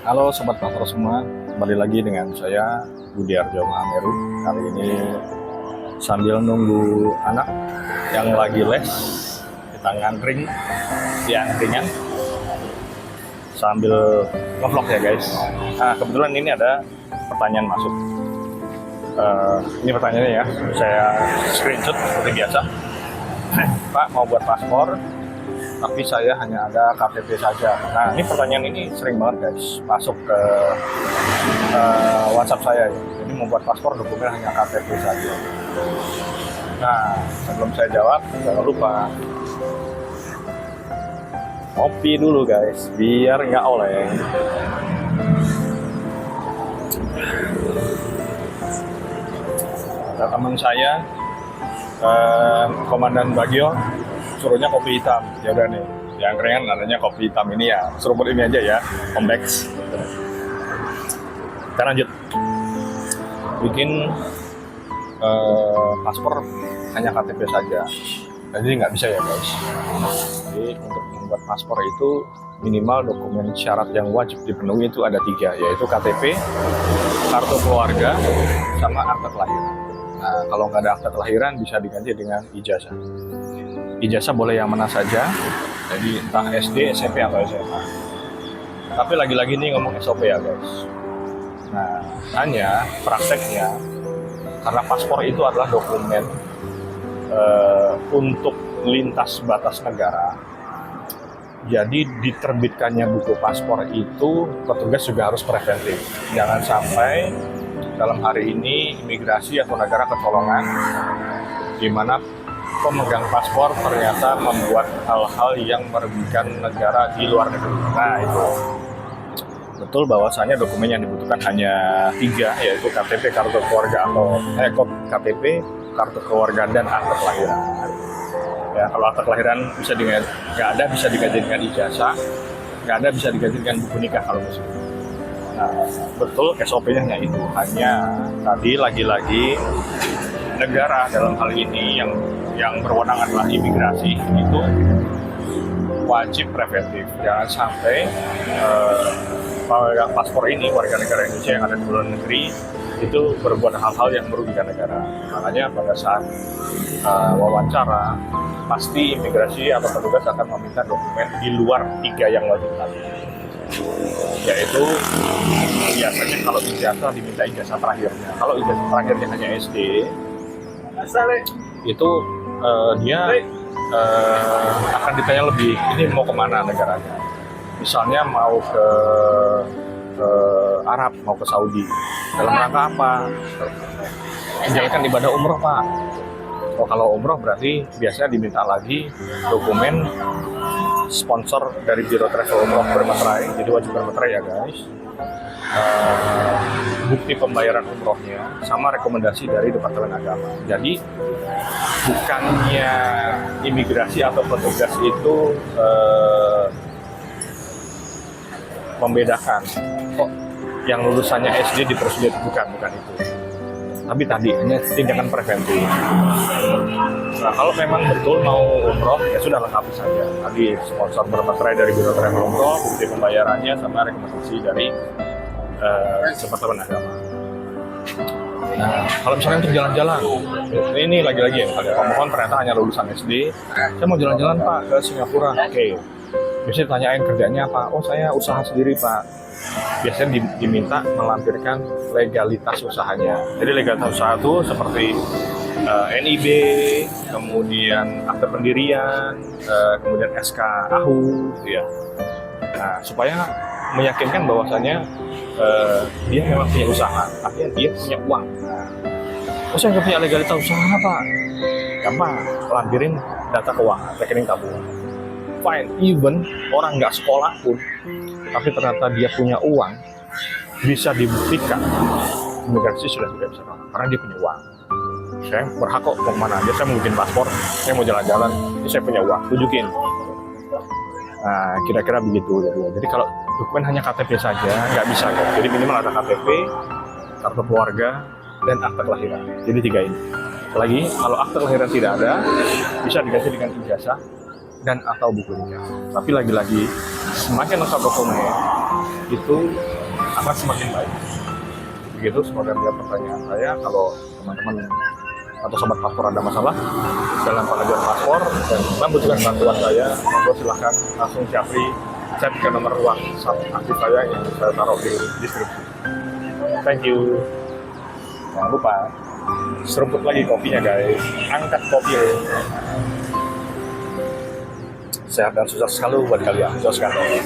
Halo Sobat Motor semua, kembali lagi dengan saya Budi Arjo Mahameru. Kali ini sambil nunggu anak yang lagi les, kita ngantring di angkringan sambil ngevlog ya guys. Nah kebetulan ini ada pertanyaan masuk. Ini pertanyaannya ya, saya screenshot seperti biasa. Pak mau buat paspor, tapi saya hanya ada KTP saja. Nah ini pertanyaan ini sering banget guys masuk ke WhatsApp saya. Jadi membuat paspor dokumen hanya KTP saja. Nah sebelum saya jawab jangan lupa kopi dulu guys biar nggak oleng. Ada teman saya Komandan Bagio suruhnya kopi hitam. Ya udah nih, yang keren adanya kopi hitam ini ya. Suruh buat ini aja ya, Ombex. Kita lanjut. Bikin paspor hanya KTP saja. Jadi nggak bisa ya guys. Jadi untuk membuat paspor itu minimal dokumen syarat yang wajib dipenuhi itu ada 3, yaitu KTP, kartu keluarga, sama akta kelahiran. Nah, kalau nggak ada akta kelahiran bisa diganti dengan ijazah. Ijazah boleh yang mana saja, jadi entah SD, SMP, atau SMA. Tapi lagi-lagi ini ngomong SOP ya guys. Nah, hanya prakteknya, karena paspor itu adalah dokumen untuk lintas batas negara. Jadi diterbitkannya buku paspor itu petugas juga harus preventif. Jangan sampai dalam hari ini imigrasi atau negara kecolongan di mana pemegang paspor ternyata membuat hal-hal yang merugikan negara di luar negeri. Nah itu betul bahwasanya dokumen yang dibutuhkan hanya 3, yaitu KTP, kartu keluarga atau KTP, kartu keluarga dan akta kelahiran. Ya kalau akta kelahiran bisa nggak ada bisa diganti dengan ijazah, nggak ada bisa diganti dengan buku nikah kalau muslim. Nah, betul SOP-nya hanya itu. Hanya tadi lagi-lagi negara dalam hal ini yang berwenang adalah imigrasi itu wajib preventif. Jangan sampai pemegang paspor ini warga negara Indonesia yang ada di luar negeri itu berbuat hal-hal yang merugikan negara. Makanya pada saat wawancara pasti imigrasi atau petugas akan meminta dokumen di luar 3 yang wajib tadi. Yaitu biasanya kalau ijazah diminta ijazah terakhirnya. Kalau ijazah terakhirnya hanya SD, itu dia akan ditanya lebih, ini mau kemana negaranya. Misalnya mau ke Arab, mau ke Saudi. Dalam rangka apa? Menjalankan ibadah umroh Pak. Oh, kalau umroh berarti biasanya diminta lagi dokumen sponsor dari Biro Travel Umroh bermaterai, jadi wajib bermaterai ya guys. Bukti pembayaran umrohnya sama rekomendasi dari Departemen Agama. Jadi bukannya imigrasi atau petugas itu membedakan kok yang lulusannya SD dipersulit, bukan itu. Tapi tadi hanya tindakan preventif. Nah kalau memang betul mau umroh ya sudah lengkapi saja. Tadi sponsor bermaterai dari Biro Travel Umroh, bukti pembayarannya sama rekomendasi dari Departemen Agama. Nah kalau misalnya untuk jalan-jalan, ini lagi-lagi ya, pemohon ternyata hanya lulusan SD. Saya mau jalan-jalan Pak ke Singapura. Oke. Biasanya ditanyain kerjanya apa? Oh saya usaha sendiri Pak. Biasanya diminta melampirkan legalitas usahanya. Jadi legalitas usaha itu seperti NIB, kemudian akte pendirian, kemudian SK AHU, gitu ya. Nah, supaya meyakinkan bahwasanya dia memang punya usaha, artinya dia punya uang. Oh saya nggak punya legalitas usaha Pak. Gampang, lampirin data keuangan, rekening tabungan. Fine, even orang nggak sekolah pun, tapi ternyata dia punya uang, bisa dibuktikan. Imigrasi sudah tidak bisa nolak, karena dia punya uang. Saya berhak kok mau kemana aja, saya mau bikin paspor, saya mau jalan-jalan, saya punya uang, tunjukin. Nah, kira-kira begitu. Jadi kalau dokumen hanya KTP saja, nggak bisa kok. Jadi minimal ada KTP, kartu keluarga, dan akta kelahiran. Jadi 3 ini. Lagi, kalau akta kelahiran tidak ada, bisa diganti dengan ijazah dan atau buku nikah. Tapi lagi-lagi semakin lengkap dokumen itu akan semakin baik. Begitu, semoga menjawab pertanyaan saya. Kalau teman-teman atau sobat paspor ada masalah dalam pengajuan paspor dan membutuhkan bantuan saya, monggo silahkan langsung japri chat ke nomor WhatsApp aktif saya yang saya taruh di deskripsi. Thank you. Jangan lupa seruput lagi kopinya guys, angkat kopi. Sehat dan sukses selalu buat kalian. Sukses sekali.